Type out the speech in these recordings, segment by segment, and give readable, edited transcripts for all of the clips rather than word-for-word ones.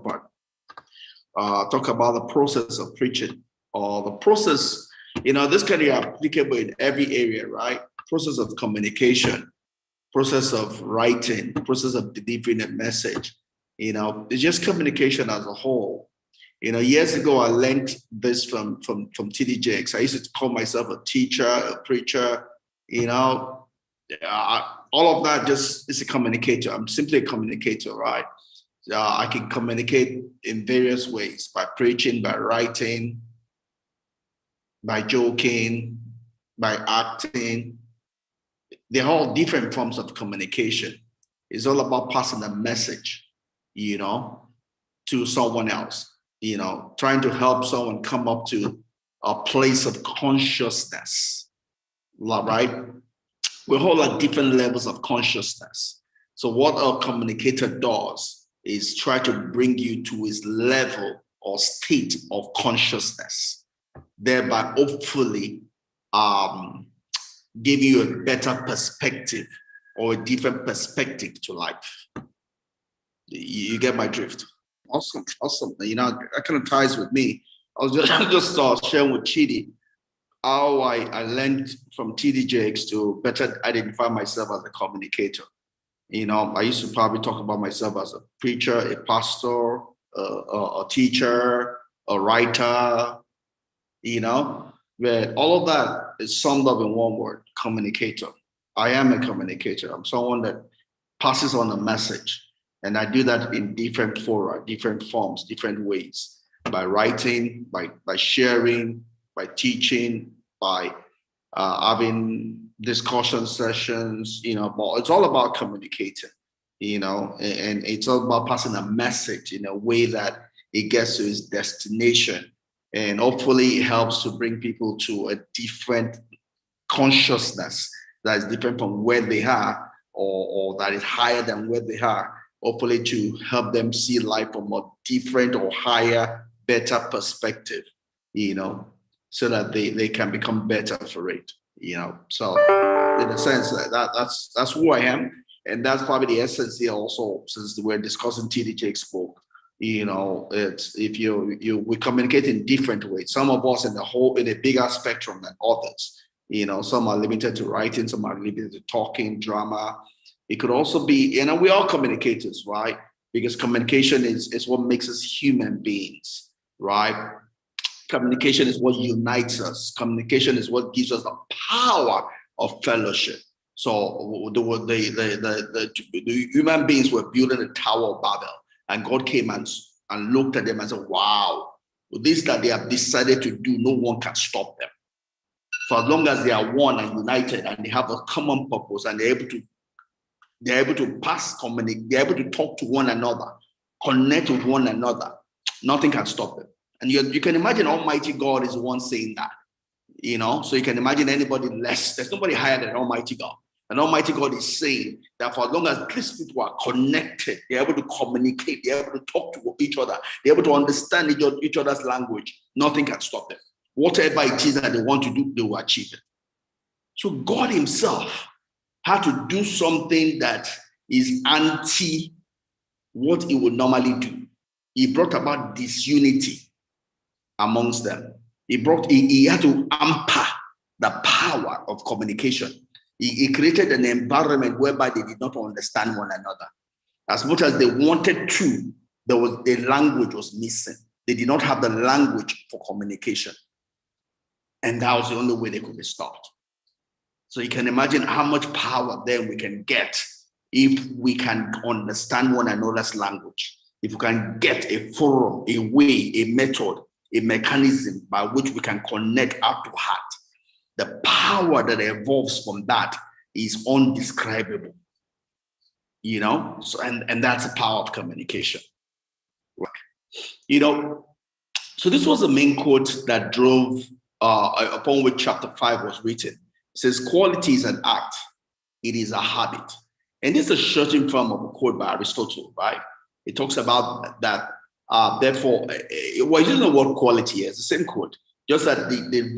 second part. Talk about the process of preaching, or the process, this can be applicable in every area, right? Process of communication, process of writing, process of delivering a message. It's just communication as a whole. Years ago, I learned this from TD Jakes. I used to call myself a teacher, a preacher, all of that just is a communicator. I'm simply a communicator, right? I can communicate in various ways, by preaching, by writing, by joking, by acting. They're all different forms of communication. It's all about passing a message, to someone else, trying to help someone come up to a place of consciousness, right? We all at different levels of consciousness. So what a communicator does is try to bring you to his level or state of consciousness, thereby hopefully give you a better perspective or a different perspective to life. You get my drift? Awesome. That kind of ties with me. I was just sharing with Chidi how I learned from TD Jakes to better identify myself as a communicator. I used to probably talk about myself as a preacher, a pastor, a teacher, a writer, where all of that is summed up in one word: communicator. I am a communicator. I'm someone that passes on a message. And I do that in different fora, different forms, different ways, by writing, by sharing, by teaching, by having discussion sessions, but it's all about communicating, and it's all about passing a message in a way that it gets to its destination. And hopefully it helps to bring people to a different consciousness that is different from where they are, or that is higher than where they are, hopefully to help them see life from a different or higher, better perspective, so that they can become better for it, So in a sense, that's who I am. And that's probably the essence here also, since we're discussing TD Jakes' book. It's if we communicate in different ways. Some of us in a bigger spectrum than others. Some are limited to writing, some are limited to talking, drama. It could also be, we're all communicators, right? Because communication is what makes us human beings, right? Communication is what unites us. Communication is what gives us the power of fellowship. So the human beings were building the Tower of Babel, and God came and looked at them and said, wow, this that they have decided to do, no one can stop them. For as long as they are one and united and they have a common purpose, and they're able to communicate, they're able to talk to one another, connect with one another, nothing can stop them. And you can imagine Almighty God is the one saying that, so you can imagine anybody less. There's nobody higher than Almighty God. And Almighty God is saying that for as long as these people are connected, they're able to communicate, they're able to talk to each other, they're able to understand each other's language, nothing can stop them. Whatever it is that they want to do, they will achieve it. So God himself had to do something that is anti what he would normally do. He brought about disunity amongst them. He had to amper the power of communication. He created an environment whereby they did not understand one another. As much as they wanted to, the language was missing. They did not have the language for communication. And that was the only way they could be stopped. So you can imagine how much power then we can get if we can understand one another's language. If we can get a forum, a way, a method, a mechanism by which we can connect heart to heart. The power that evolves from that is undescribable, So, and that's the power of communication. So this was the main quote that drove upon which chapter 5 was written. It says, quality is an act, it is a habit. And this is a shortened form of a quote by Aristotle, right? It talks about that. Therefore, we're using the word quality as the same quote, just that the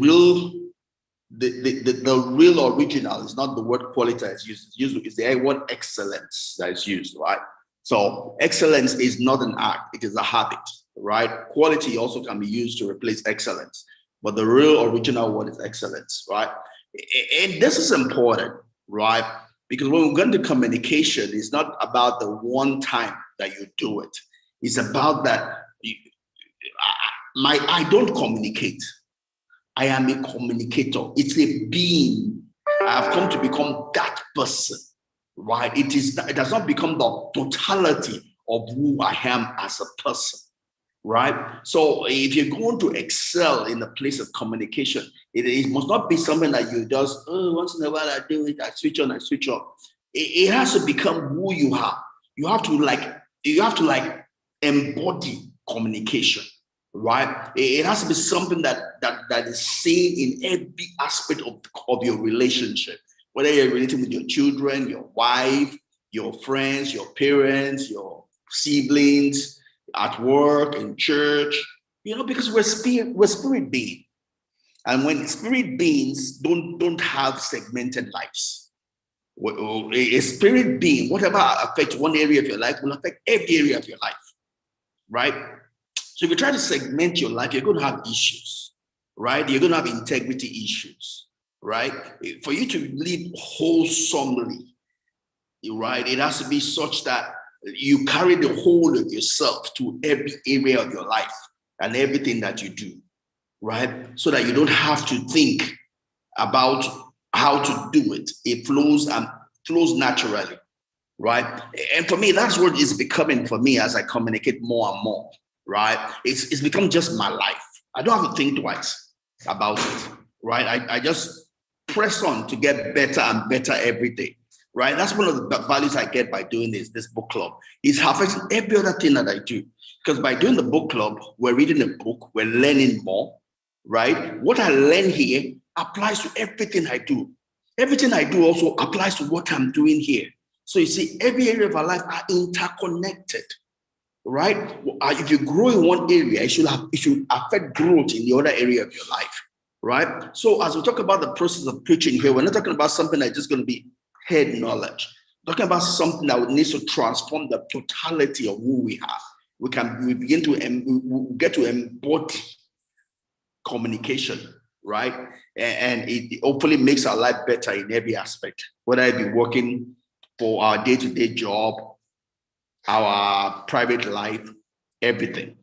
real original is not the word quality that is used. It's the word excellence that is used, right? So excellence is not an act, it is a habit, right? Quality also can be used to replace excellence, but the real original word is excellence, right? And this is important, right? Because when we go into communication, it's not about the one time that you do it. It's about that I don't communicate. I am a communicator. It's a being. I have come to become that person, right? It does not become the totality of who I am as a person, right? So if you're going to excel in the place of communication, it must not be something that you just, oh, once in a while I do it, I switch on, I switch off. It has to become who you are. You have to like embody communication, right? It has to be something that is seen in every aspect of your relationship, whether you're relating with your children, your wife, your friends, your parents, your siblings, at work, in church, because we're spirit beings. And when spirit beings don't have segmented lives, a spirit being, whatever affects one area of your life will affect every area of your life, right? So if you try to segment your life, you're going to have issues, right? You're going to have integrity issues, right? For you to live wholesomely, right, it has to be such that you carry the whole of yourself to every area of your life and everything that you do, right? So that you don't have to think about how to do it. It flows naturally, right? And for me, that's what is becoming for me as I communicate more and more, right? It's become just my life. I don't have to think twice about it, right? I just press on to get better and better every day, right? That's one of the values I get by doing this book club. It's affecting every other thing that I do. Because by doing the book club, we're reading a book, we're learning more, right? What I learn here applies to everything I do. Everything I do also applies to what I'm doing here. So you see, every area of our life are interconnected, right? If you grow in one area, it should affect growth in the other area of your life, right? So as we talk about the process of preaching here, we're not talking about something that's just going to be head knowledge. We're talking about something that needs to transform the totality of who we are. We get to embody communication, right? And it hopefully makes our life better in every aspect, whether it be working for our day-to-day job, our private life, everything.